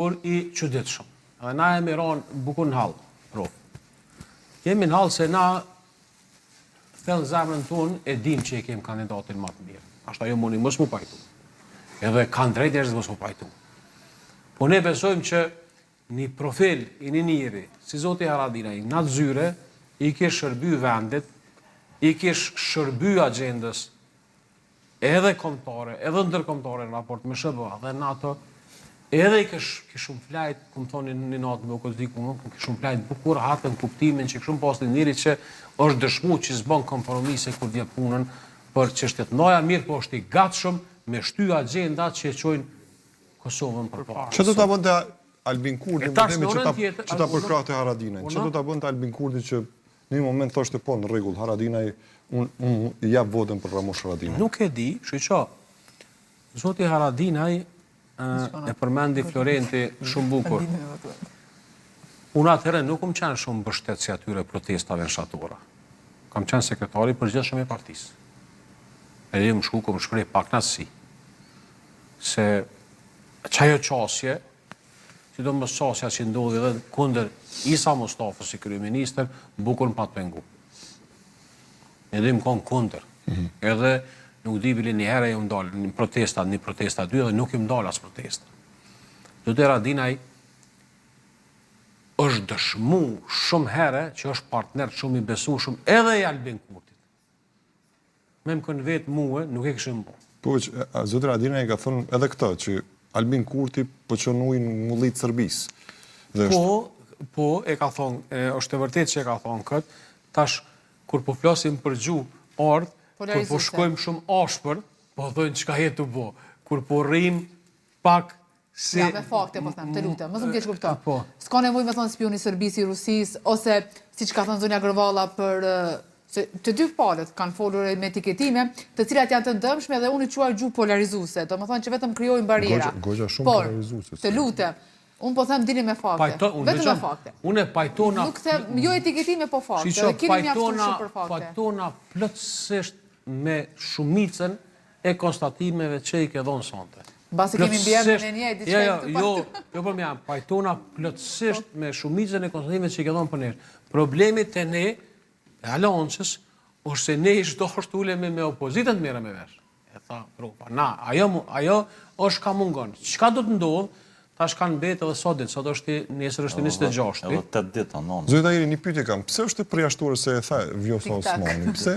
Por i çuditshëm. Dhe na jemi rënë bukur në hall, prof. Jemi në hall se na thellë zemrën tonë e dim që e kem kandidatin më të mirë. Ashtu ajo mundi mos mu pajtu. Edhe kanë drejtë njerëzit mos mu pajtu. Po ne besojmë që një profil i një njeri, si Zoti Haradinaj, në atë zyre, i kish shërby vendit, i kish shërby agendës, edhe kombëtare, edhe ndërkombëtare në raport me SBA dhe NATO, edhe i kishum flajt, ku më thoni një natë me okodiku, kishum flajt bukur hatën kuptimin që kishum pas një njëri që është dëshmu që s'bën kompromise kur vje punën për çështjet noja mirë, po është i gatshëm me shty agenda që e çojnë Kosovën përpara. Që do ta bënte Albin Kurdi që ta përkrahte Haradinajn? Që do ta bënte Albin Kurdi që në një moment thoshte po në rregull, Haradinaj unë i jap votën për Ramush Haradinaj? Nuk e di, që Zoti Haradinaj e përmendi Florenti shumë bukur. Unë atëherë nuk kam qenë shumë mbështetësi atyre protestave në Shatora. Kam qenë sekretari përgjithshëm i partisë. Edhe më shku kom shpreh pak kënaqësi. Se çajo çështje, sidomos çështja që ndodhi edhe kundër Isa Mustafës si kryeministër, bukur më pat pengu. Edhe më kon kundër. Edhe nuk di bile një herë ju ndalë një protesta dy dhe nuk ju ndalë as protesta. Zoti Haradinaj është dëshmu shumë herë që është partner shumë i besueshëm edhe i Albin Kurtit. Me më kënë vetë muë, nuk e këshëm bo. Po, Zoti Haradinaj ka thënë edhe këtë, që Albin Kurti pëqënuj në mullit Serbis. Po, e ka thonë, është e vërtet që e ka thonë këtë, tash, kur po flasim për gjuhë ardhë, kur po shkojmë shumë ashpër, po dhojnë që ka jetë të bo. Kur po rrim pak si... Ja, me fakte, po them, të lutem, mësë më keq kupto. S'ka nevojë me thonë spioni Serbisë i Rusisë, ose, si që ka thonë Zonja Gërvalla për... Të dy palët kanë folur me etiketime, të cilat janë të ndëmshme dhe unë i quaj gjuhë polarizuese, do më thonë që vetëm krijojnë bariera. Gogja shumë polarizuese. Të lutem, unë po them dini me fakte, vetëm me fakte. Unë e pajtona... Nuk them, jo etiketime, po fakte, dhe kini mjaftuar shumë për fakte. Pajtona plotësisht me shumicën e konstatimeve që i ke dhonë sonte. Basi kemi mbjerë në një, diçka të Jo, për më jam, pajtona plotësisht me shumicën e konstatimeve që i ke dhonë për nesh. Problemit të ne, e aloncës, është se ne ishtë do është ulemi me opozitën të mire me vesh. E tha, propa, na, ajo është ka mungon. Qka do të ndodhë, ta shkanë betë edhe sotit, sot është nesër është 26. Edhe 8 ditë, anon. Zoti Tahiri, një pyetje kam, pse është e përjashtuar se e tha Vjosa Osmani? Pse?